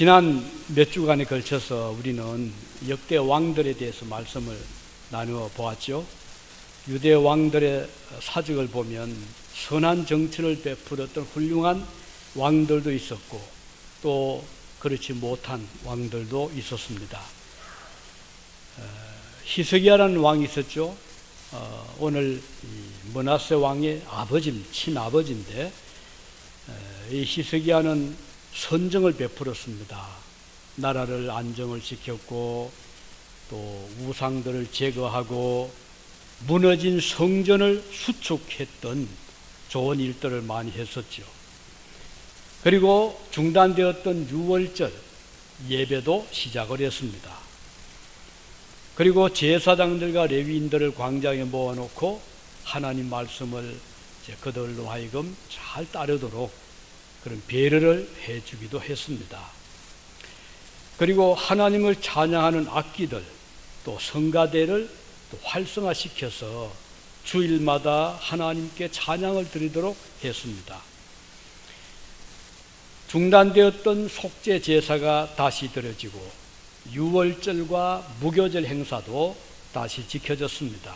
지난 몇 주간에 걸쳐서 우리는 역대 왕들에 대해서 말씀을 나누어 보았죠. 유대 왕들의 사적을 보면 선한 정치를 베풀었던 훌륭한 왕들도 있었고 또 그렇지 못한 왕들도 있었습니다. 히스기야라는 왕이 있었죠. 오늘 므낫세 왕의 친아버지인데 이 히스기야는 선정을 베풀었습니다. 나라를 안정을 시켰고 또 우상들을 제거하고 무너진 성전을 수축했던 좋은 일들을 많이 했었죠. 그리고 중단되었던 유월절 예배도 시작을 했습니다. 그리고 제사장들과 레위인들을 광장에 모아놓고 하나님 말씀을 그들로 하여금 잘 따르도록 그런 배려를 해주기도 했습니다. 그리고 하나님을 찬양하는 악기들 또 성가대를 또 활성화시켜서 주일마다 하나님께 찬양을 드리도록 했습니다. 중단되었던 속죄 제사가 다시 드려지고 유월절과 무교절 행사도 다시 지켜졌습니다.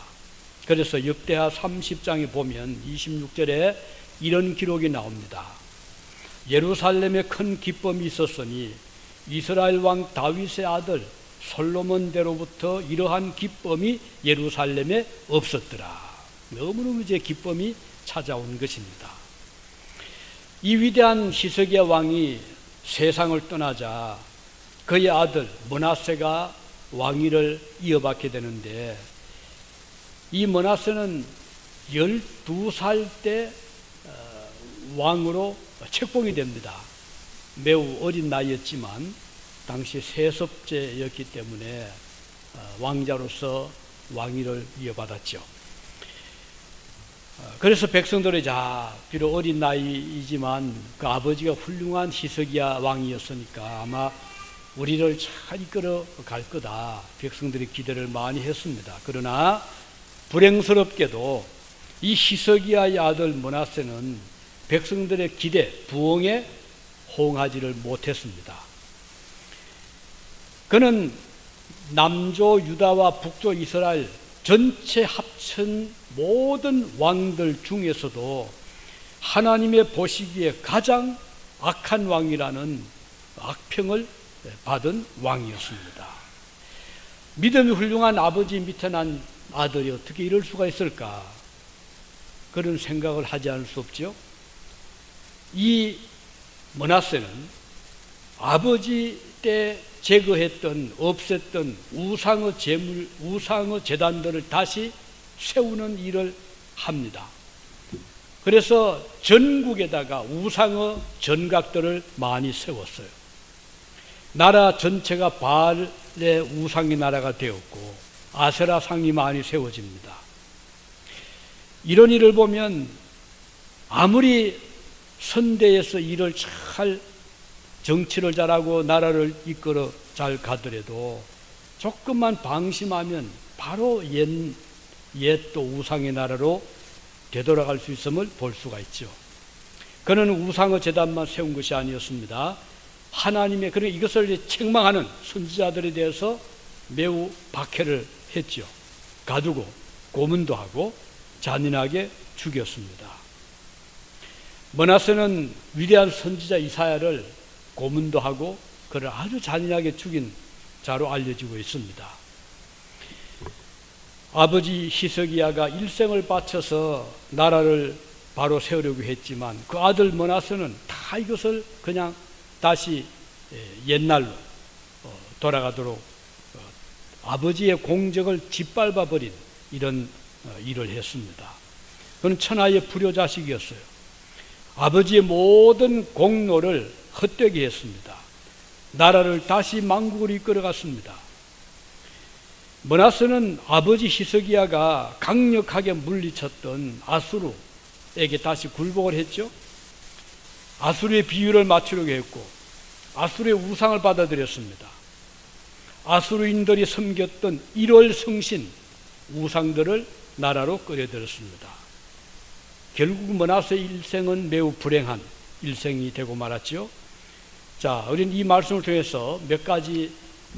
그래서 역대하 30장에 보면 26절에 이런 기록이 나옵니다. 예루살렘에 큰 기쁨이 있었으니 이스라엘 왕 다윗의 아들 솔로몬대로부터 이러한 기쁨이 예루살렘에 없었더라. 너무너무 이제 기쁨이 찾아온 것입니다. 이 위대한 히스기야 왕이 세상을 떠나자 그의 아들 므낫세가 왕위를 이어받게 되는데 이 므낫세는 12살 때 왕으로 책봉이 됩니다. 매우 어린 나이였지만 당시 세습제였기 때문에 왕자로서 왕위를 이어받았죠. 그래서 백성들이 비록 어린 나이이지만 그 아버지가 훌륭한 히스기야 왕이었으니까 아마 우리를 잘 이끌어 갈 거다. 백성들이 기대를 많이 했습니다. 그러나 불행스럽게도 이 히스기야의 아들 므낫세는 백성들의 기대, 부흥에 호응하지를 못했습니다. 그는 남조 유다와 북조 이스라엘 전체 합친 모든 왕들 중에서도 하나님의 보시기에 가장 악한 왕이라는 악평을 받은 왕이었습니다. 믿음이 훌륭한 아버지 밑에 난 아들이 어떻게 이럴 수가 있을까? 그런 생각을 하지 않을 수 없죠. 이 므낫세는 아버지 때 제거했던 없앴던 우상의 제물, 우상의 제단들을 다시 세우는 일을 합니다. 그래서 전국에다가 우상의 전각들을 많이 세웠어요. 나라 전체가 바알의 우상의 나라가 되었고 아세라 상이 많이 세워집니다. 이런 일을 보면 아무리 선대에서 일을 잘 정치를 잘하고 나라를 이끌어 잘 가더라도 조금만 방심하면 바로 옛 또 우상의 나라로 되돌아갈 수 있음을 볼 수가 있죠. 그는 우상의 제단만 세운 것이 아니었습니다. 하나님의 이것을 책망하는 선지자들에 대해서 매우 박해를 했죠. 가두고 고문도 하고 잔인하게 죽였습니다. 므낫세는 위대한 선지자 이사야를 고문도 하고 그를 아주 잔인하게 죽인 자로 알려지고 있습니다. 아버지 히스기야가 일생을 바쳐서 나라를 바로 세우려고 했지만 그 아들 므낫세는 다 이것을 그냥 다시 옛날로 돌아가도록 아버지의 공적을 짓밟아버린 이런 일을 했습니다. 그는 천하의 불효자식이었어요. 아버지의 모든 공로를 헛되게 했습니다. 나라를 다시 망국으로 이끌어갔습니다. 므낫세는 아버지 히스기야가 강력하게 물리쳤던 아수르에게 다시 굴복을 했죠. 아수르의 비유를 맞추려고 했고 아수르의 우상을 받아들였습니다. 아수르인들이 섬겼던 1월 성신 우상들을 나라로 끌어들였습니다. 결국 므낫세 일생은 매우 불행한 일생이 되고 말았죠. 자, 우리는 이 말씀을 통해서 몇 가지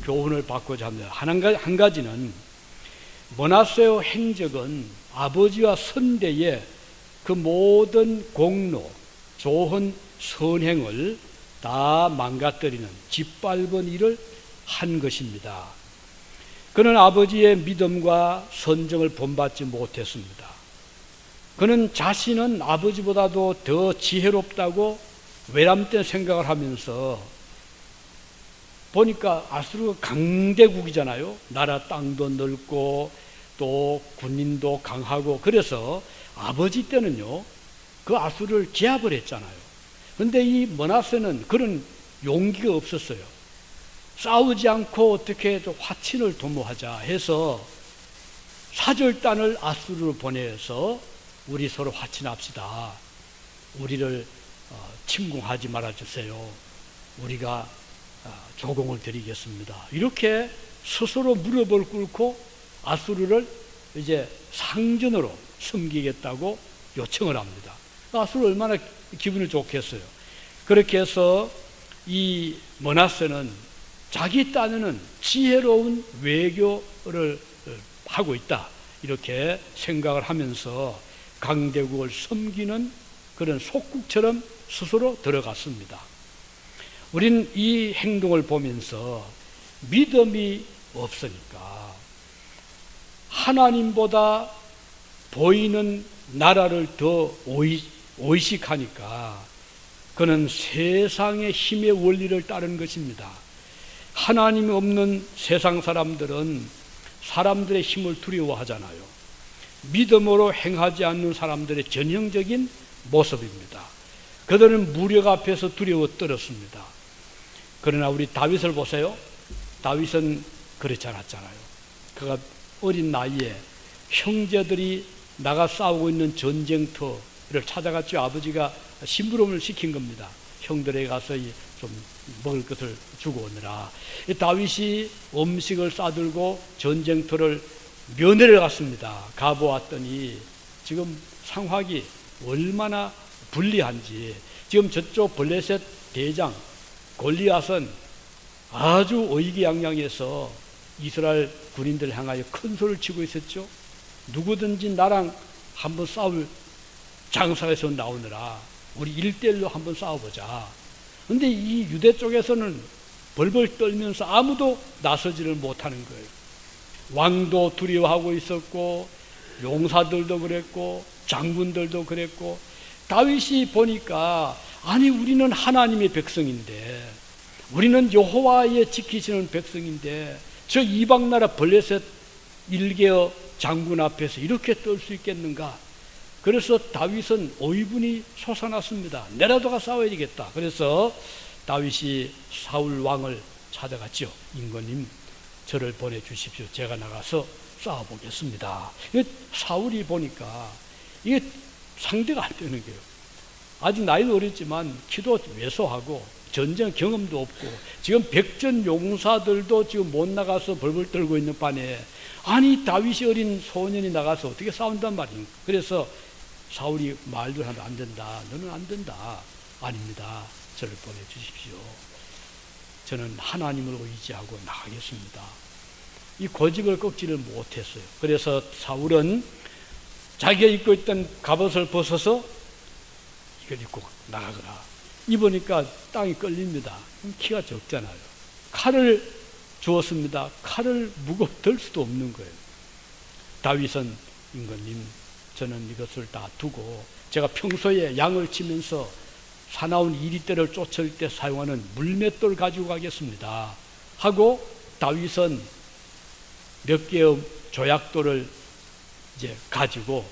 교훈을 받고자 합니다. 한 가지는 므낫세의 행적은 아버지와 선대의 그 모든 공로, 좋은 선행을 다 망가뜨리는 짓밟은 일을 한 것입니다. 그는 아버지의 믿음과 선정을 본받지 못했습니다. 그는 자신은 아버지보다도 더 지혜롭다고 외람된 생각을 하면서 보니까 아수르가 강대국이잖아요. 나라 땅도 넓고 또 군인도 강하고, 그래서 아버지 때는요 그 아수르를 제압을 했잖아요. 그런데 이 므낫세는 그런 용기가 없었어요. 싸우지 않고 어떻게 화친을 도모하자 해서 사절단을 아수르로 보내서 우리 서로 화친합시다. 우리를 침공하지 말아주세요. 우리가 조공을 드리겠습니다. 이렇게 스스로 무릎을 꿇고 아수르를 이제 상전으로 섬기겠다고 요청을 합니다. 아수르 얼마나 기분이 좋겠어요. 그렇게 해서 이 므낫세는 자기 딴에는 지혜로운 외교를 하고 있다, 이렇게 생각을 하면서 강대국을 섬기는 그런 속국처럼 스스로 들어갔습니다. 우리는 이 행동을 보면서 믿음이 없으니까 하나님보다 보이는 나라를 더 의식하니까 그는 세상의 힘의 원리를 따르는 것입니다. 하나님이 없는 세상 사람들은 사람들의 힘을 두려워하잖아요. 믿음으로 행하지 않는 사람들의 전형적인 모습입니다. 그들은 무력 앞에서 두려워 떨었습니다. 그러나 우리 다윗을 보세요. 다윗은 그렇지 않았잖아요. 그가 어린 나이에 형제들이 나가 싸우고 있는 전쟁터를 찾아갔죠. 아버지가 심부름을 시킨 겁니다. 형들에게 가서 좀 먹을 것을 주고 오느라. 다윗이 음식을 싸들고 전쟁터를 면회를 갔습니다. 가보았더니 지금 상황이 얼마나 불리한지, 지금 저쪽 블레셋 대장 골리앗은 아주 의기양양해서 이스라엘 군인들 향하여 큰 소리를 치고 있었죠. 누구든지 나랑 한번 싸울 장사에서 나오느라 우리 1대1로 한번 싸워보자. 그런데 이 유대 쪽에서는 벌벌 떨면서 아무도 나서지를 못하는 거예요. 왕도 두려워하고 있었고 용사들도 그랬고 장군들도 그랬고, 다윗이 보니까 아니 우리는 하나님의 백성인데, 우리는 여호와의 지키시는 백성인데 저 이방나라 블레셋 일개어 장군 앞에서 이렇게 떨 수 있겠는가. 그래서 다윗은 의분이 솟아났습니다. 내라도가 싸워야 되겠다. 그래서 다윗이 사울 왕을 찾아갔죠. 임금님, 저를 보내주십시오. 제가 나가서 싸워보겠습니다. 사울이 보니까 이게 상대가 안 되는 거예요. 아직 나이는 어렸지만 키도 왜소하고 전쟁 경험도 없고 지금 백전 용사들도 지금 못 나가서 벌벌 떨고 있는 반에 아니 다윗이 어린 소년이 나가서 어떻게 싸운단 말입니까? 그래서 사울이 말도 하면 안 된다. 너는 안 된다. 아닙니다. 저를 보내주십시오. 저는 하나님을 의지하고 나가겠습니다. 이 고집을 꺾지를 못했어요. 그래서 사울은 자기가 입고 있던 갑옷을 벗어서 이걸 입고 나가거라. 입으니까 땅이 끌립니다. 키가 적잖아요. 칼을 주었습니다. 칼을 무겁게 들 수도 없는 거예요. 다윗은 임금님, 저는 이것을 다 두고 제가 평소에 양을 치면서 사나운 이리떼를 쫓을 때 사용하는 물맷돌 가지고 가겠습니다 하고 다윗은 몇 개의 조약돌을 이제 가지고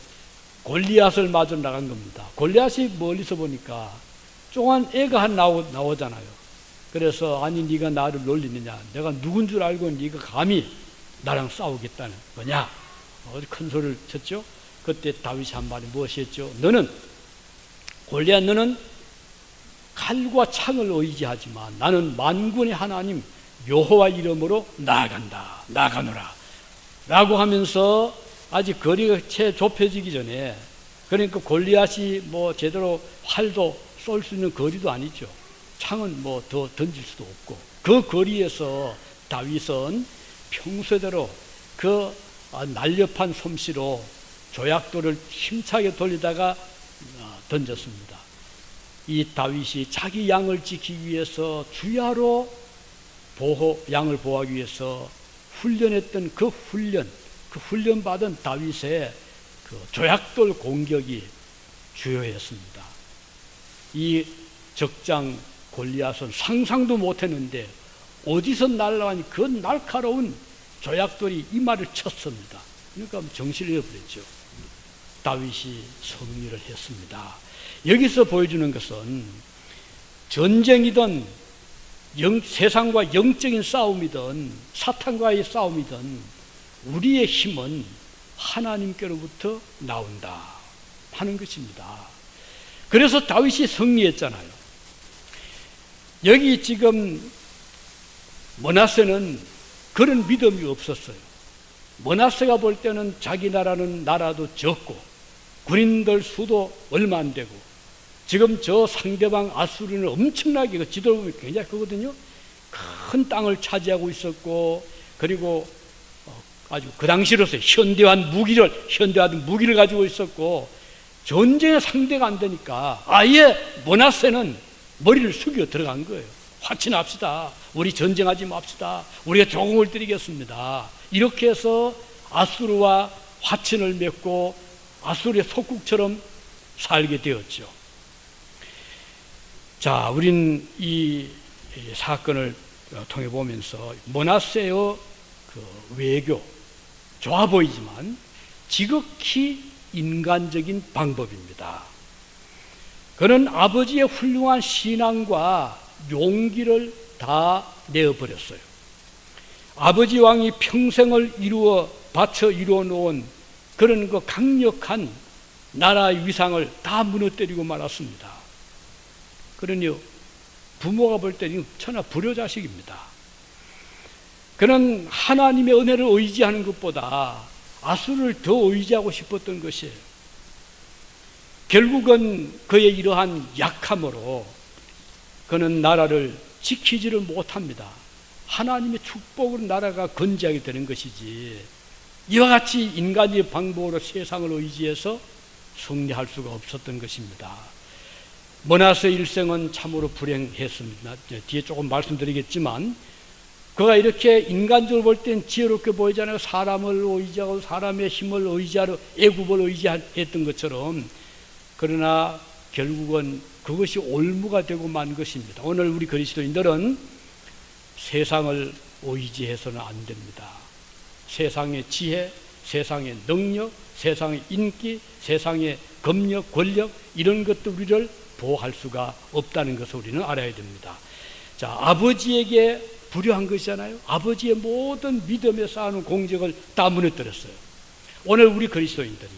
골리앗을 맞으러 나간 겁니다. 골리앗이 멀리서 보니까 조그만 애가 한 나오잖아요. 그래서 아니 네가 나를 놀리느냐, 내가 누군 줄 알고 네가 감히 나랑 싸우겠다는 거냐, 어디 큰 소리를 쳤죠. 그때 다윗이 한 말이 무엇이었죠? 너는 골리앗, 너는 칼과 창을 의지하지만 나는 만군의 하나님 여호와 이름으로 나아간다, 나아가노라 라고 하면서 아직 거리가 채 좁혀지기 전에, 그러니까 골리앗이 뭐 제대로 활도 쏠 수 있는 거리도 아니죠. 창은 뭐 더 던질 수도 없고, 그 거리에서 다윗은 평소대로 그 날렵한 솜씨로 조약돌을 힘차게 돌리다가 던졌습니다. 이 다윗이 자기 양을 지키기 위해서 주야로 양을 보호하기 위해서 훈련했던 그 훈련받은 다윗의 그 조약돌 공격이 주요했습니다. 이 적장 골리앗은 상상도 못했는데 어디서 날라온 그 날카로운 조약돌이 이마를 쳤습니다. 그러니까 정신을 잃어버렸죠. 다윗이 승리를 했습니다. 여기서 보여주는 것은 전쟁이든 세상과 영적인 싸움이든 사탄과의 싸움이든 우리의 힘은 하나님께로부터 나온다 하는 것입니다. 그래서 다윗이 승리했잖아요. 여기 지금 므낫세는 그런 믿음이 없었어요. 므낫세가 볼 때는 자기 나라도 적고 군인들 수도 얼마 안 되고, 지금 저 상대방 아수르는 엄청나게, 그 지도를 보면 굉장히 크거든요. 큰 땅을 차지하고 있었고, 그리고 아주 그 당시로서 현대화된 무기를 가지고 있었고, 전쟁의 상대가 안 되니까 아예 므낫세는 머리를 숙여 들어간 거예요. 화친합시다. 우리 전쟁하지 맙시다. 우리가 조공을 드리겠습니다. 이렇게 해서 아수르와 화친을 맺고 아수르의 속국처럼 살게 되었죠. 자, 우린 이 사건을 통해 보면서 므낫세의 그 외교, 좋아 보이지만 지극히 인간적인 방법입니다. 그는 아버지의 훌륭한 신앙과 용기를 다 내어버렸어요. 아버지 왕이 평생을 바쳐 이루어 놓은 그런 그 강력한 나라의 위상을 다 무너뜨리고 말았습니다. 그러니 부모가 볼 때는 천하 불효자식입니다. 그는 하나님의 은혜를 의지하는 것보다 아수르를 더 의지하고 싶었던 것이에요. 결국은 그의 이러한 약함으로 그는 나라를 지키지를 못합니다. 하나님의 축복으로 나라가 건재하게 되는 것이지, 이와 같이 인간의 방법으로 세상을 의지해서 승리할 수가 없었던 것입니다. 므낫세 일생은 참으로 불행했습니다. 뒤에 조금 말씀드리겠지만, 그가 이렇게 인간적으로 볼 땐 지혜롭게 보이잖아요. 사람을 의지하고 사람의 힘을 의지하러 애굽을 의지했던 것처럼. 그러나 결국은 그것이 올무가 되고 만 것입니다. 오늘 우리 그리스도인들은 세상을 의지해서는 안 됩니다. 세상의 지혜, 세상의 능력, 세상의 인기, 세상의 검역, 권력, 이런 것도 우리를 보호할 수가 없다는 것을 우리는 알아야 됩니다. 자, 아버지에게 불효한 것이잖아요. 아버지의 모든 믿음에 쌓아놓은 공적을 다 무너뜨렸어요. 오늘 우리 그리스도인들이,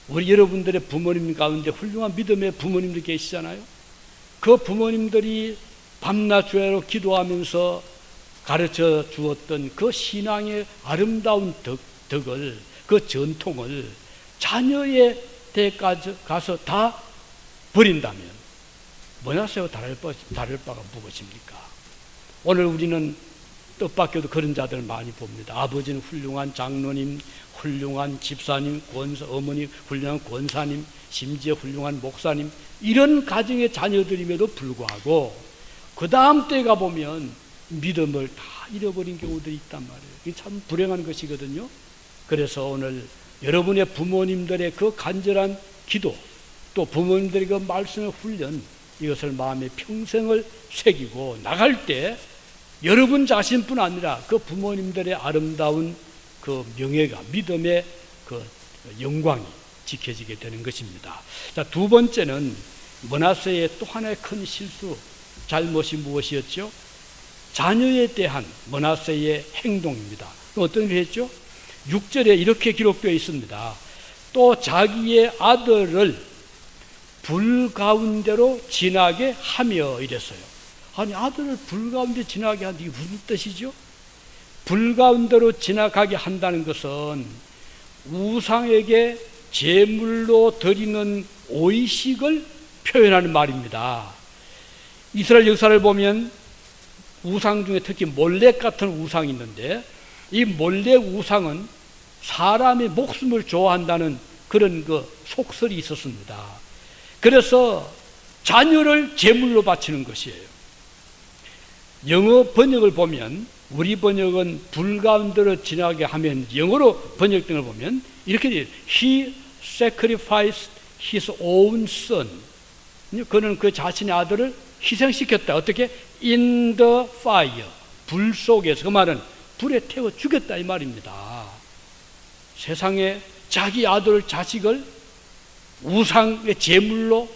우리 여러분들의 부모님 가운데 훌륭한 믿음의 부모님들 계시잖아요. 그 부모님들이 밤낮 주야로 기도하면서 가르쳐 주었던 그 신앙의 아름다운 덕을, 그 전통을 자녀의 때까지 가서 다 버린다면 므낫세와 다를 바가 무엇입니까? 오늘 우리는 뜻밖에도 그런 자들을 많이 봅니다. 아버지는 훌륭한 장로님, 훌륭한 집사님, 어머니 훌륭한 권사님, 심지어 훌륭한 목사님, 이런 가정의 자녀들임에도 불구하고 그 다음 때에 가보면 믿음을 다 잃어버린 경우들이 있단 말이에요. 이게 참 불행한 것이거든요. 그래서 오늘 여러분의 부모님들의 그 간절한 기도, 또 부모님들의 그 말씀의 훈련, 이것을 마음에 평생을 새기고 나갈 때 여러분 자신뿐 아니라 그 부모님들의 아름다운 그 명예가, 믿음의 그 영광이 지켜지게 되는 것입니다. 자, 두 번째는 므낫세의 또 하나의 큰 실수, 잘못이 무엇이었죠? 자녀에 대한 므낫세의 행동입니다. 어떤 일을 했죠? 6절에 이렇게 기록되어 있습니다. 또 자기의 아들을 불 가운데로 지나게 하며 이랬어요. 아니, 아들을 불 가운데 지나게 한다, 이게 무슨 뜻이죠? 불 가운데로 지나가게 한다는 것은 우상에게 제물로 드리는 오이식을 표현하는 말입니다. 이스라엘 역사를 보면 우상 중에 특히 몰렉 같은 우상이 있는데, 이 몰렉 우상은 사람의 목숨을 좋아한다는 그런 속설이 있었습니다. 그래서 자녀를 제물로 바치는 것이에요. 영어 번역을 보면, 우리 번역은 불 가운데로 지나게 하면 영어로 번역된 걸 보면 이렇게 돼요. He sacrificed his own son. 그는 그 자신의 아들을 희생시켰다. 어떻게? In the fire. 불 속에서. 그 말은 불에 태워 죽였다 이 말입니다. 세상에 자기 아들 자식을 우상의 제물로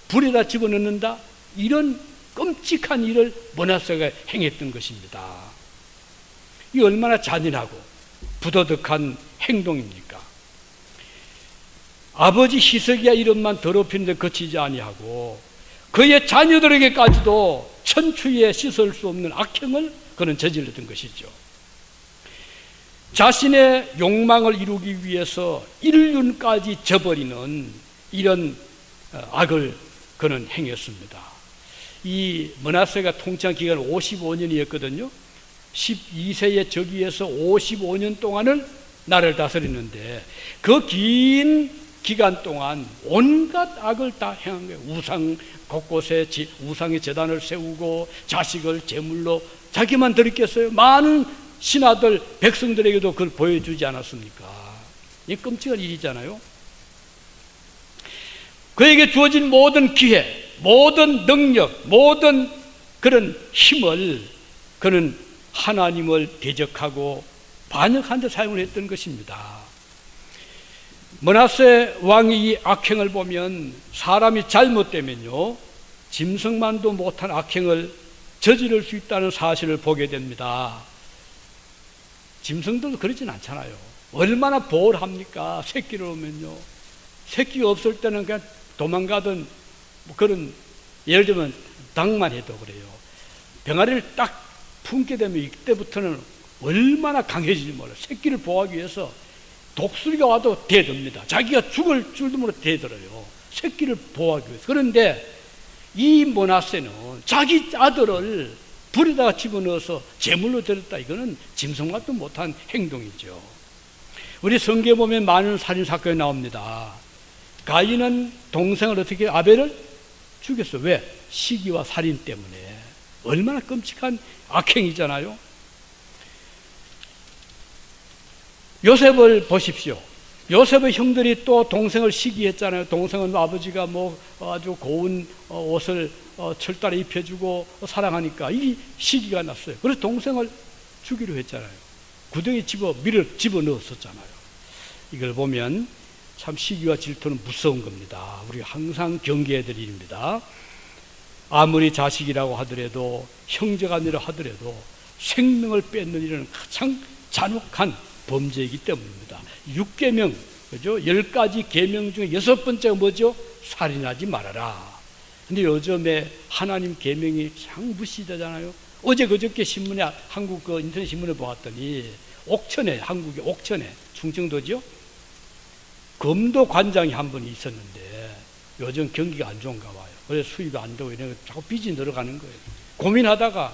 불에다 집어넣는다, 이런 끔찍한 일을 므낫세가 행했던 것입니다. 이 얼마나 잔인하고 부도덕한 행동입니까? 아버지 히스기야 이름만 더럽히는데 그치지 아니하고 그의 자녀들에게까지도 천추에 씻을 수 없는 악행을 그는 저질렀던 것이죠. 자신의 욕망을 이루기 위해서 인륜까지 저버리는 이런 악을 그는 행했습니다. 이 므낫세가 통치한 기간은 55년이었거든요. 12세의 즉위에서 55년 동안을 나라를 다스리는데, 그 긴 기간 동안 온갖 악을 다 행한 거예요. 우상 곳곳에 우상의 제단을 세우고 자식을 제물로 자기만 드렸겠어요? 많은 신하들 백성들에게도 그걸 보여주지 않았습니까? 이 끔찍한 일이잖아요. 그에게 주어진 모든 기회, 모든 능력, 모든 그런 힘을 그는 하나님을 대적하고 반역한 데 사용을 했던 것입니다. 므낫세 왕의 이 악행을 보면 사람이 잘못되면요, 짐승만도 못한 악행을 저지를 수 있다는 사실을 보게 됩니다. 짐승들도 그러진 않잖아요. 얼마나 보호합니까? 새끼를 오면요, 새끼가 없을 때는 그냥 도망가던 그런, 예를 들면 닭만 해도 그래요. 병아리를 딱 품게 되면 이때부터는 얼마나 강해지지 몰라요. 새끼를 보호하기 위해서 독수리가 와도 대듭니다. 자기가 죽을 줄도 모르고 대들어요. 새끼를 보호하기 위해서. 그런데 이 므낫세는 자기 아들을 불에다가 집어넣어서 제물로 드렸다. 이거는 짐승만도 못한 행동이죠. 우리 성경에 보면 많은 살인사건이 나옵니다. 가인은 동생을 어떻게, 아벨을 죽였어. 왜? 시기와 살인 때문에. 얼마나 끔찍한 악행이잖아요. 요셉을 보십시오. 요셉의 형들이 또 동생을 시기했잖아요. 동생은 아버지가 아주 고운 옷을 철다리 입혀주고 사랑하니까 이 시기가 났어요. 그래서 동생을 죽이려 했잖아요. 구덩이에 집어넣었었잖아요. 이걸 보면 참 시기와 질투는 무서운 겁니다. 우리가 항상 경계해야 될 일입니다. 아무리 자식이라고 하더라도, 형제간이라 하더라도 생명을 뺏는 일은 가장 잔혹한 범죄이기 때문입니다. 6계명, 그죠? 10가지 계명 중에 6번째가 뭐죠? 살인하지 말아라. 근데 요즘에 하나님 계명이 참 무시되잖아요. 어제 그저께 신문에, 한국 인터넷 신문에 보았더니 옥천에, 한국의 옥천에, 충청도죠? 검도 관장이 한 분이 있었는데 요즘 경기가 안 좋은가 봐요. 그래서 수입이 안 되고 이런 거 자꾸 빚이 늘어가는 거예요. 고민하다가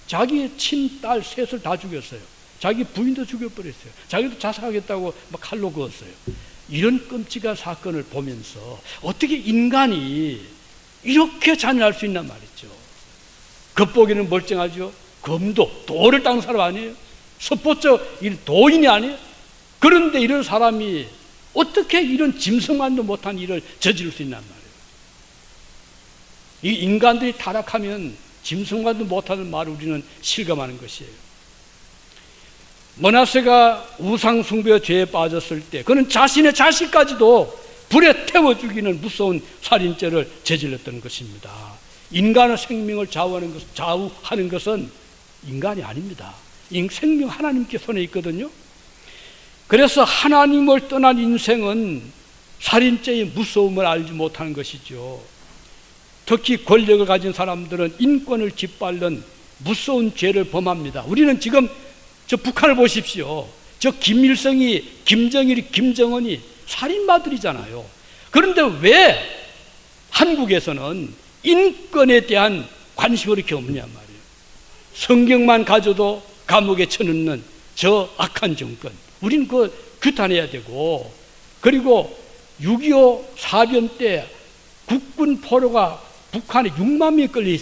자기의 친딸 셋을 다 죽였어요. 자기 부인도 죽여버렸어요. 자기도 자살하겠다고 막 칼로 그었어요. 이런 끔찍한 사건을 보면서 어떻게 인간이 이렇게 잔인할 수 있단 말이죠. 겉보기는 멀쩡하죠. 검도, 도를 닦는 사람 아니에요? 섭보적 도인이 아니에요? 그런데 이런 사람이 어떻게 이런 짐승만도 못한 일을 저지를 수 있단 말이에요. 이 인간들이 타락하면 짐승만도 못하는 말을 우리는 실감하는 것이에요. 므낫세가 우상 숭배의 죄에 빠졌을 때 그는 자신의 자식까지도 불에 태워 죽이는 무서운 살인죄를 저질렀던 것입니다. 인간의 생명을 좌우하는 것은 인간이 아닙니다. 생명 하나님께 손에 있거든요. 그래서 하나님을 떠난 인생은 살인죄의 무서움을 알지 못하는 것이죠. 특히 권력을 가진 사람들은 인권을 짓밟는 무서운 죄를 범합니다. 우리는 지금 저 북한을 보십시오. 저 김일성이, 김정일이, 김정은이 살인마들이잖아요. 그런데 왜 한국에서는 인권에 대한 관심이 그렇게 없냐 말이에요. 성경만 가져도 감옥에 쳐넣는 저 악한 정권, 우리는 그 규탄해야 되고, 그리고 6.25 사변 때 국군 포로가 북한에 6만 명이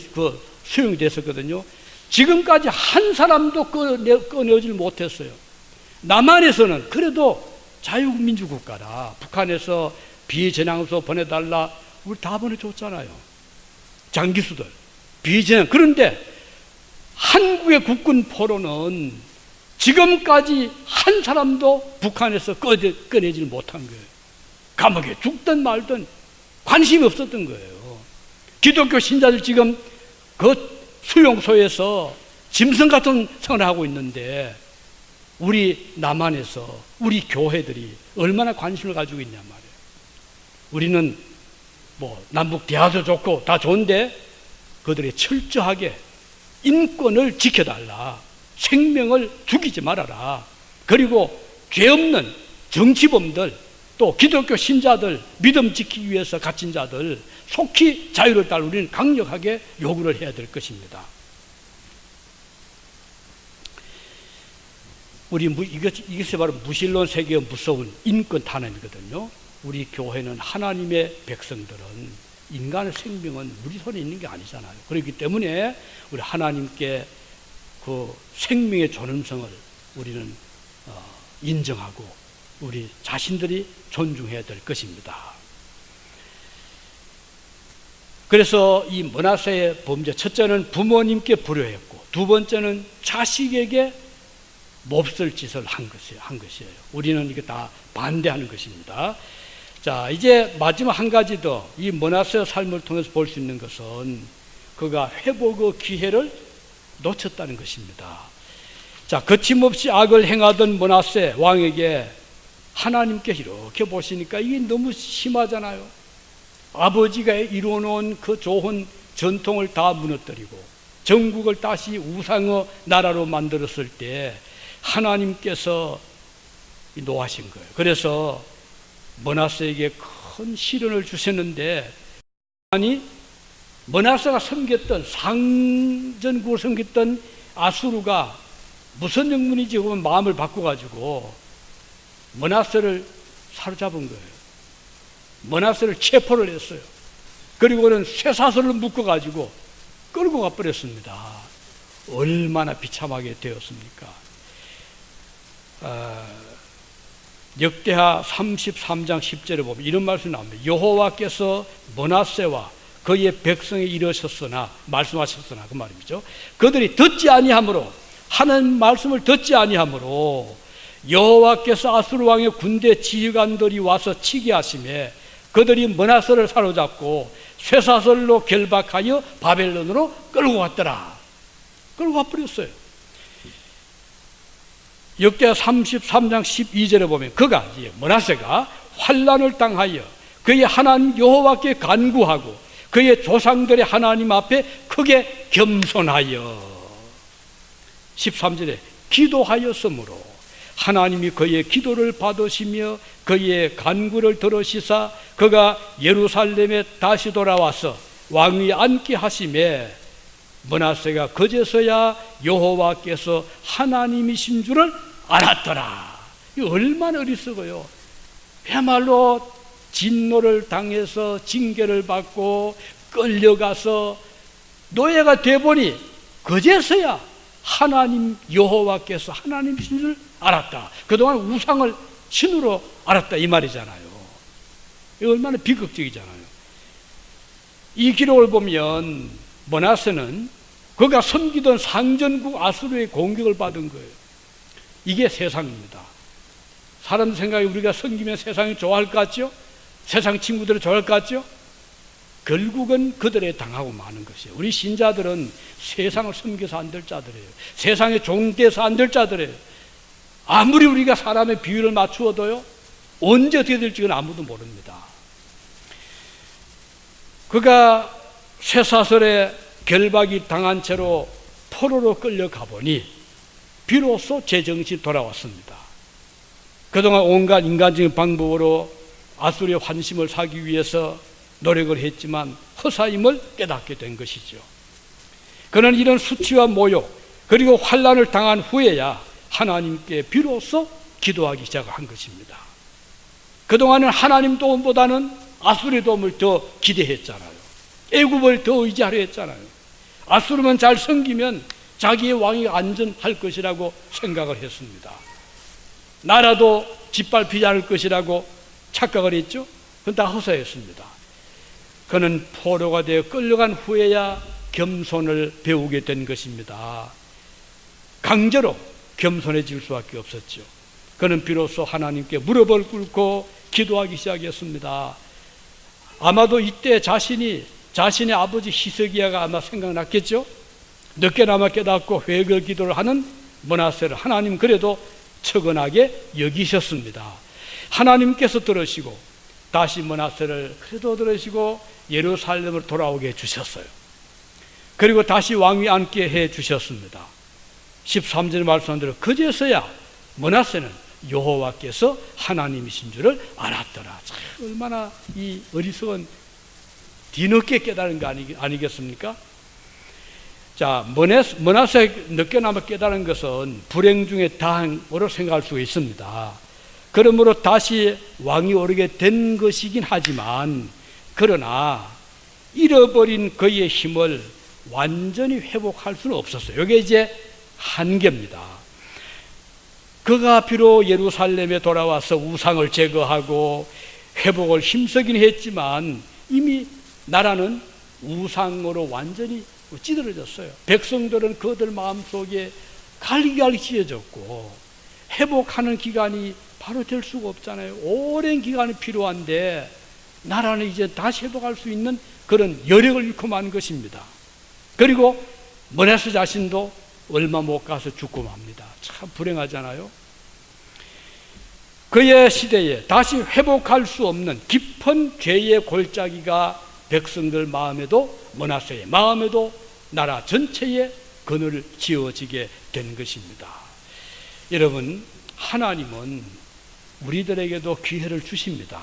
수용이 됐었거든요. 지금까지 한 사람도 꺼내오질 못했어요. 남한에서는 그래도 자유민주국가라, 북한에서 비전향소 보내달라, 우리 다 보내줬잖아요. 장기수들 비전향. 그런데 한국의 국군 포로는 지금까지 한 사람도 북한에서 꺼내질 못한 거예요. 감옥에 죽든 말든 관심이 없었던 거예요. 기독교 신자들 지금 그 수용소에서 짐승 같은 생활을 하고 있는데, 우리 남한에서 우리 교회들이 얼마나 관심을 가지고 있냐 말이에요. 우리는 뭐 남북 대화도 좋고 다 좋은데, 그들이 철저하게 인권을 지켜달라, 생명을 죽이지 말아라, 그리고 죄 없는 정치범들, 또 기독교 신자들 믿음 지키기 위해서 갇힌 자들 속히 자유를 달라 우리는 강력하게 요구를 해야 될 것입니다. 이것이 바로 무신론 세계의 무서운 인권 탄압이거든요. 우리 교회는, 하나님의 백성들은 인간의 생명은 우리 손에 있는 게 아니잖아요. 그렇기 때문에 우리 하나님께 그 생명의 존엄성을 우리는 인정하고 우리 자신들이 존중해야 될 것입니다. 그래서 이 므낫세의 범죄, 첫째는 부모님께 불효했고, 두 번째는 자식에게 몹쓸 짓을 한 것이에요. 우리는 이게 다 반대하는 것입니다. 자, 이제 마지막 한 가지 더, 이 므낫세의 삶을 통해서 볼 수 있는 것은 그가 회복의 기회를 놓쳤다는 것입니다. 자, 거침없이 악을 행하던 므낫세 왕에게 하나님께 이렇게 보시니까 이게 너무 심하잖아요. 아버지가 이루어놓은 그 좋은 전통을 다 무너뜨리고 전국을 다시 우상의 나라로 만들었을 때 하나님께서 노하신 거예요. 그래서 므낫세에게 큰 시련을 주셨는데, 아니 므낫세가 섬겼던 상전국을 섬겼던 아수르가 무슨 영문인지 보면 마음을 바꿔가지고 므낫세를 사로잡은 거예요. 므낫세를 체포를 했어요. 그리고는 쇠사슬을 묶어가지고 끌고 가버렸습니다. 얼마나 비참하게 되었습니까? 역대하 33장 10절에 보면 이런 말씀이 나옵니다. 여호와께서 므낫세와 그의 백성에 이르셨으나, 말씀하셨으나, 그 말이죠. 그들이 듣지 아니하므로, 하는 말씀을 듣지 아니하므로 여호와께서 아수르 왕의 군대 지휘관들이 와서 치게 하심에 그들이 므낫세를 사로잡고 쇠사슬로 결박하여 바벨론으로 끌고 갔더라. 끌고 가버렸어요. 역대하 33장 12절에 보면 그가, 므낫세가 환난을 당하여 그의 하나님 여호와께 간구하고 그의 조상들의 하나님 앞에 크게 겸손하여 13절에 기도하였으므로 하나님이 그의 기도를 받으시며 그의 간구를 들으시사 그가 예루살렘에 다시 돌아와서 왕위에 앉게 하심에 므낫세가 그제서야 여호와께서 하나님이신 줄을 알았더라. 이거 얼마나 어리석어요. 그야말로 진노를 당해서 징계를 받고 끌려가서 노예가 돼보니 그제서야 하나님 여호와께서 하나님이신 줄 알았다. 그동안 우상을 신으로 알았다, 이 말이잖아요. 이거 얼마나 비극적이잖아요. 이 기록을 보면 므낫세는 그가 섬기던 상전국 아수르의 공격을 받은 거예요. 이게 세상입니다. 사람 생각에 우리가 섬기면 세상이 좋아할 것 같죠? 세상 친구들이 좋아할 것 같죠? 결국은 그들에 당하고 마는 것이에요. 우리 신자들은 세상을 섬겨서 안 될 자들이에요. 세상에 종돼서 안 될 자들이에요. 아무리 우리가 사람의 비율을 맞추어도요, 언제 어떻게 될지는 아무도 모릅니다. 그가 쇠사슬에 결박이 당한 채로 포로로 끌려가 보니 비로소 제정신이 돌아왔습니다. 그동안 온갖 인간적인 방법으로 아수르의 환심을 사기 위해서 노력을 했지만 허사임을 깨닫게 된 것이죠. 그는 이런 수치와 모욕 그리고 환난을 당한 후에야 하나님께 비로소 기도하기 시작한 것입니다. 그동안은 하나님 도움보다는 아수르의 도움을 더 기대했잖아요. 애굽을 더 의지하려 했잖아요. 아수르만 잘 섬기면 자기의 왕이 안전할 것이라고 생각을 했습니다. 나라도 짓밟히지 않을 것이라고 착각을 했죠. 그건 다 허사였습니다. 그는 포로가 되어 끌려간 후에야 겸손을 배우게 된 것입니다. 강제로 겸손해질 수밖에 없었죠. 그는 비로소 하나님께 무릎을 꿇고 기도하기 시작했습니다. 아마도 이때 자신의 아버지 히스기야가 아마 생각났겠죠. 늦게나마 깨닫고 회개 기도를 하는 므낫세를 하나님 그래도 측은하게 여기셨습니다. 하나님께서 들으시고 다시 므낫세를 그래도 들으시고 예루살렘으로 돌아오게 해주셨어요. 그리고 다시 왕위 앉게 해주셨습니다. 13절의 말씀한 대로 그제서야 므낫세는 여호와께서 하나님이신 줄을 알았더라. 참 얼마나 이 어리석은 뒤늦게 깨달은 거 아니겠습니까? 자, 므낫세 늦게나마 깨달은 것은 불행 중에 다행으로 생각할 수 있습니다. 그러므로 다시 왕이 오르게 된 것이긴 하지만 그러나 잃어버린 그의 힘을 완전히 회복할 수는 없었어요. 이게 이제 한계입니다. 그가 비록 예루살렘에 돌아와서 우상을 제거하고 회복을 힘쓰긴 했지만 이미 나라는 우상으로 완전히 찌들어졌어요. 백성들은 그들 마음속에 갈기갈기 찢어졌고 회복하는 기간이 바로 될 수가 없잖아요. 오랜 기간이 필요한데 나라는 이제 다시 회복할 수 있는 그런 여력을 잃고 만 것입니다. 그리고 므낫세 자신도 얼마 못 가서 죽고 맙니다. 참 불행하잖아요. 그의 시대에 다시 회복할 수 없는 깊은 죄의 골짜기가 백성들 마음에도 므낫세의 마음에도 나라 전체에 그늘을 지어지게 된 것입니다. 여러분, 하나님은 우리들에게도 기회를 주십니다.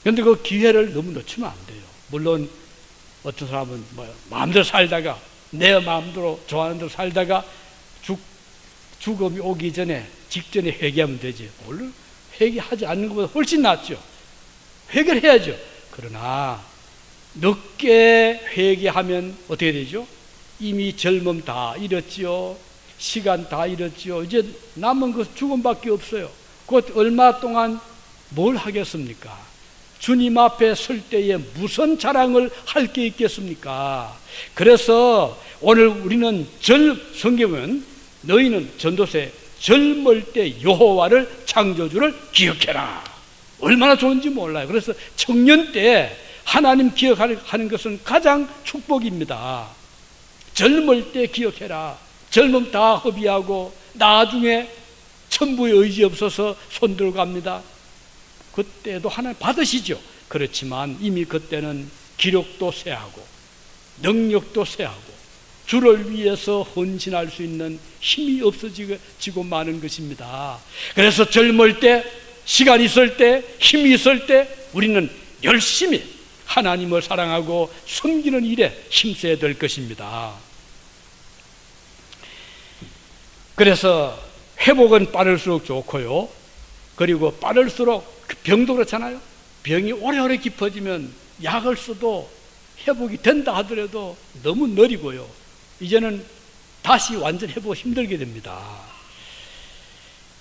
그런데 그 기회를 너무 놓치면 안 돼요. 물론 어떤 사람은 마음대로 살다가 내 마음대로 좋아하는 대로 살다가 죽음이 오기 전에 직전에 회개하면 되지. 물론 회개하지 않는 것보다 훨씬 낫죠. 회개를 해야죠. 그러나 늦게 회개하면 어떻게 되죠? 이미 젊음 다 잃었지요. 시간 다 잃었지요. 이제 남은 것 죽음밖에 없어요. 곧 얼마 동안 뭘 하겠습니까? 주님 앞에 설 때에 무슨 자랑을 할 게 있겠습니까? 그래서 오늘 우리는 성경은 너희는 전도서에 젊을 때 여호와를 창조주를 기억해라. 얼마나 좋은지 몰라요. 그래서 청년 때 하나님 기억하는 것은 가장 축복입니다. 젊을 때 기억해라. 젊음 다 허비하고 나중에 천부의 의지 없어서 손들고 갑니다. 그때도 하나님 받으시죠. 그렇지만 이미 그때는 기력도 쇠하고 능력도 쇠하고 주를 위해서 헌신할 수 있는 힘이 없어지고 마는 것입니다. 그래서 젊을 때, 시간 있을 때, 힘이 있을 때 우리는 열심히 하나님을 사랑하고 섬기는 일에 힘써야 될 것입니다. 그래서 회복은 빠를수록 좋고요. 그리고 빠를수록 병도 그렇잖아요. 병이 오래오래 깊어지면 약을 써도 회복이 된다 하더라도 너무 느리고요. 이제는 다시 완전 회복 힘들게 됩니다.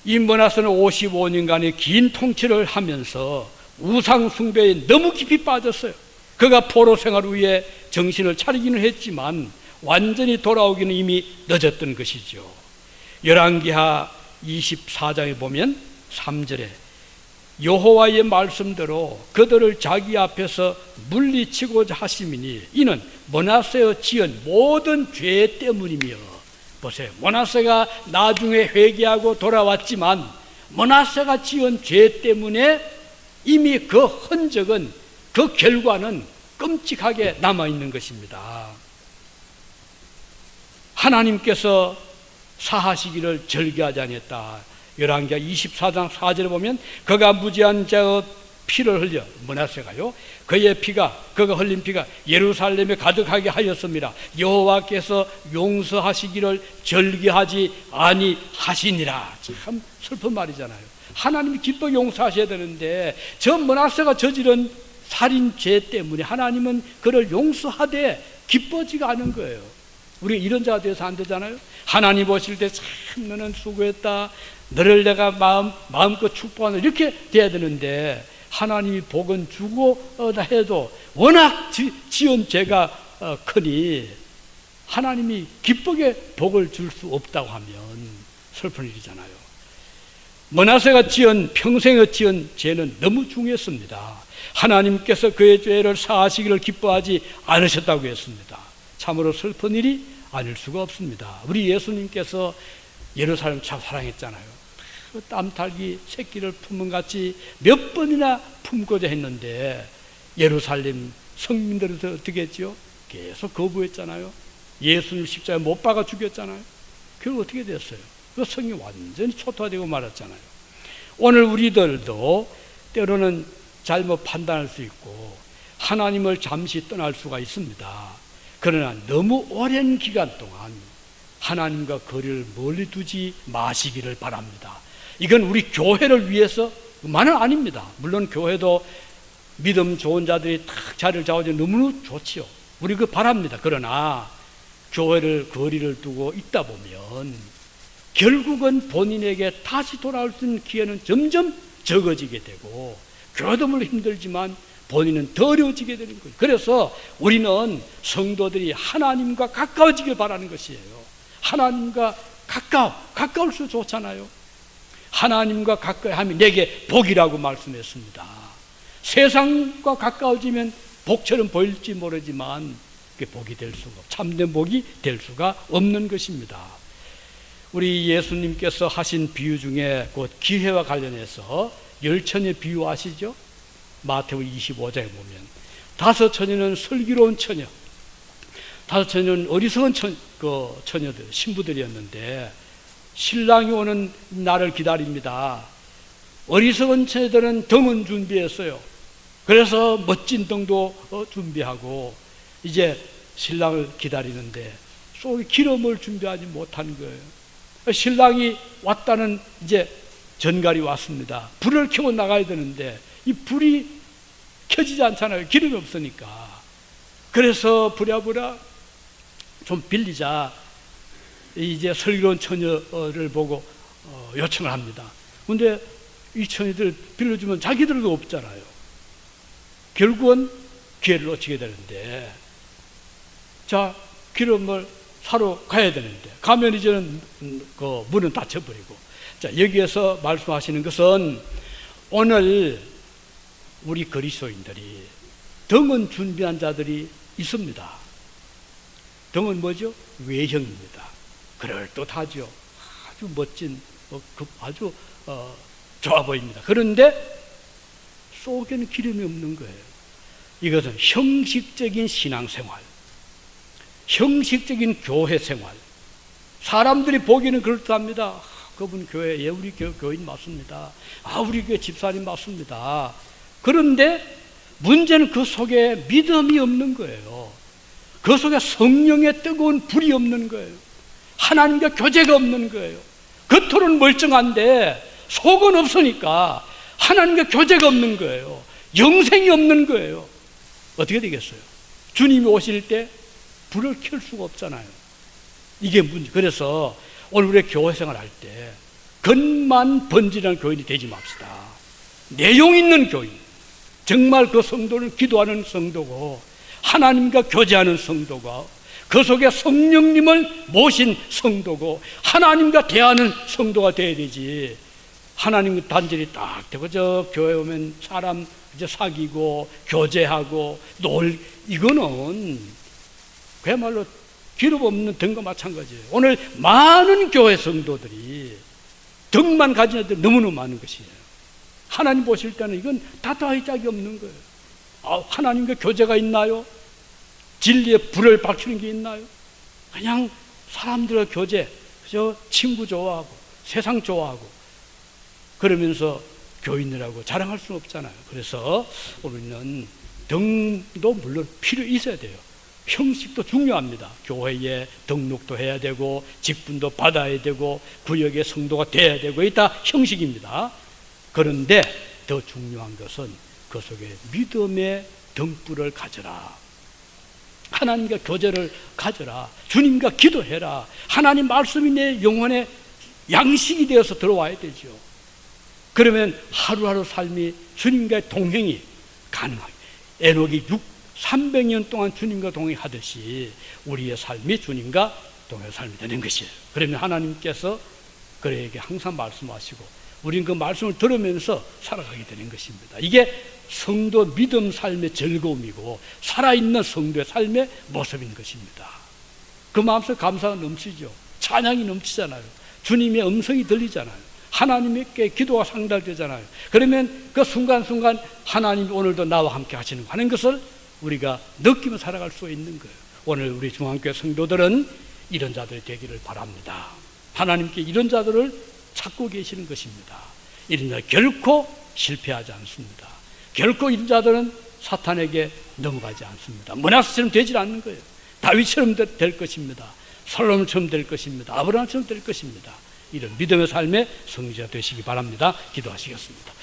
이 므낫세는 55년간의 긴 통치를 하면서 우상 숭배에 너무 깊이 빠졌어요. 그가 포로 생활 후에 정신을 차리기는 했지만 완전히 돌아오기는 이미 늦었던 것이죠. 열왕기하 24장에 보면 3절에 여호와의 말씀대로 그들을 자기 앞에서 물리치고자 하심이니 이는 므낫세의 지은 모든 죄 때문이며. 보세요. 므낫세가 나중에 회개하고 돌아왔지만 므낫세가 지은 죄 때문에 이미 그 흔적은, 그 결과는 끔찍하게 남아있는 것입니다. 하나님께서 사하시기를 절개하지 아니했다. 열왕기하 24장 4절에 보면 그가 무지한 자의 피를 흘려, 므낫세가요, 그가 흘린 피가 예루살렘에 가득하게 하였습니다. 여호와께서 용서하시기를 절기하지 아니하시니라. 참 슬픈 말이잖아요. 하나님이 기뻐 용서하셔야 되는데 저 므낫세가 저지른 살인죄 때문에 하나님은 그를 용서하되 기뻐지가 않은 거예요. 우리가 이런 자가 되어서 안 되잖아요. 하나님 보실 때 참 너는 수고했다, 너를 내가 마음껏 축복한다, 이렇게 돼야 되는데 하나님이 복은 주고 해도 워낙 지은 죄가 크니 하나님이 기쁘게 복을 줄 수 없다고 하면 슬픈 일이잖아요. 므낫세가 평생에 지은 죄는 너무 중요했습니다. 하나님께서 그의 죄를 사하시기를 기뻐하지 않으셨다고 했습니다. 참으로 슬픈 일이 아닐 수가 없습니다. 우리 예수님께서 예루살렘 참 사랑했잖아요. 그 땀탈기 새끼를 품은 같이 몇 번이나 품고자 했는데 예루살렘 성민들은 어떻게 했죠? 계속 거부했잖아요. 예수님 십자가에 못 박아 죽였잖아요. 결국 어떻게 됐어요? 그 성이 완전히 초토화되고 말았잖아요. 오늘 우리들도 때로는 잘못 판단할 수 있고 하나님을 잠시 떠날 수가 있습니다. 그러나 너무 오랜 기간 동안 하나님과 거리를 멀리 두지 마시기를 바랍니다. 이건 우리 교회를 위해서만은 아닙니다. 물론 교회도 믿음 좋은 자들이 딱 자리를 잡아주면 너무너무 좋지요. 우리 바랍니다. 그러나 교회를 거리를 두고 있다 보면 결국은 본인에게 다시 돌아올 수 있는 기회는 점점 적어지게 되고 교회도 물론 힘들지만 본인은 더 어려워지게 되는 거예요. 그래서 우리는 성도들이 하나님과 가까워지길 바라는 것이에요. 하나님과 가까울수록 좋잖아요. 하나님과 가까이 하면 내게 복이라고 말씀했습니다. 세상과 가까워지면 복처럼 보일지 모르지만 그게 복이 될 수가, 참된 복이 될 수가 없는 것입니다. 우리 예수님께서 하신 비유 중에 곧 기회와 관련해서 열처녀 비유 아시죠? 마태복음 25장에 보면 5 처녀는 슬기로운 처녀, 5 처녀는 어리석은 처녀들, 신부들이었는데 신랑이 오는 날을 기다립니다. 어리석은 처녀들은 등은 준비했어요. 그래서 멋진 등도 준비하고 이제 신랑을 기다리는데 속에 기름을 준비하지 못한 거예요. 신랑이 왔다는 이제 전갈이 왔습니다. 불을 켜고 나가야 되는데 이 불이 켜지지 않잖아요. 기름이 없으니까. 그래서 부랴부랴 좀 빌리자 이제 슬기로운 처녀를 보고 요청을 합니다. 근데 이 처녀들 빌려주면 자기들도 없잖아요. 결국은 기회를 놓치게 되는데, 자, 기름을 사러 가야 되는데 가면 이제는 그 문은 닫혀버리고. 자, 여기에서 말씀하시는 것은 오늘 우리 그리스도인들이 등은 준비한 자들이 있습니다. 등은 뭐죠? 외형입니다. 그럴듯하죠. 아주 멋진, 아주 좋아 보입니다. 그런데 속에는 기름이 없는 거예요. 이것은 형식적인 신앙생활, 형식적인 교회생활. 사람들이 보기에는 그럴듯합니다. 그분 교회에 우리 교인 맞습니다. 우리 교회 집사님 맞습니다. 그런데 문제는 그 속에 믿음이 없는 거예요. 그 속에 성령의 뜨거운 불이 없는 거예요. 하나님과 교제가 없는 거예요. 겉으로는 멀쩡한데 속은 없으니까 하나님과 교제가 없는 거예요. 영생이 없는 거예요. 어떻게 되겠어요? 주님이 오실 때 불을 켤 수가 없잖아요. 이게 문제. 그래서 오늘 우리 교회 생활할 때 겉만 번지는 교인이 되지 맙시다. 내용 있는 교인, 정말 그 성도는 기도하는 성도고 하나님과 교제하는 성도가 그 속에 성령님을 모신 성도고 하나님과 대하는 성도가 돼야 되지. 하나님과 단절이 딱 되고 저 교회 오면 사람 이제 사귀고 교제하고 이거는 그야말로 기름 없는 등과 마찬가지예요. 오늘 많은 교회 성도들이 등만 가진 애들 너무너무 많은 것이에요. 하나님 보실 때는 이건 다투할 짝이 없는 거예요. 하나님과 교제가 있나요? 진리의 불을 밝히는 게 있나요? 그냥 사람들과 교제, 그저 친구 좋아하고 세상 좋아하고 그러면서 교인이라고 자랑할 수는 없잖아요. 그래서 우리는 등도 물론 필요 있어야 돼요. 형식도 중요합니다. 교회에 등록도 해야 되고 직분도 받아야 되고 구역의 성도가 돼야 되고 이게 다 형식입니다. 그런데 더 중요한 것은 그 속에 믿음의 등불을 가져라. 하나님과 교제를 가져라. 주님과 기도해라. 하나님 말씀이 내 영혼의 양식이 되어서 들어와야 되죠. 그러면 하루하루 삶이 주님과의 동행이 가능하게. 에녹이 300년 동안 주님과 동행하듯이 우리의 삶이 주님과 동행의 삶이 되는 것이에요. 그러면 하나님께서 그에게 항상 말씀하시고 우리는 그 말씀을 들으면서 살아가게 되는 것입니다. 이게 성도 믿음 삶의 즐거움이고 살아있는 성도의 삶의 모습인 것입니다. 그 마음속에 감사가 넘치죠. 찬양이 넘치잖아요. 주님의 음성이 들리잖아요. 하나님께 기도가 상달되잖아요. 그러면 그 순간순간 하나님이 오늘도 나와 함께 하는 것을 우리가 느끼며 살아갈 수 있는 거예요. 오늘 우리 중앙교회 성도들은 이런 자들이 되기를 바랍니다. 하나님께 이런 자들을 찾고 계시는 것입니다. 이런 자들 결코 실패하지 않습니다. 결코 이런 자들은 사탄에게 넘어가지 않습니다. 므낫세처럼 되질 않는 거예요. 다윗처럼 될 것입니다. 솔로몬처럼 될 것입니다. 아브라함처럼 될 것입니다. 이런 믿음의 삶의 성지가 되시기 바랍니다. 기도하시겠습니다.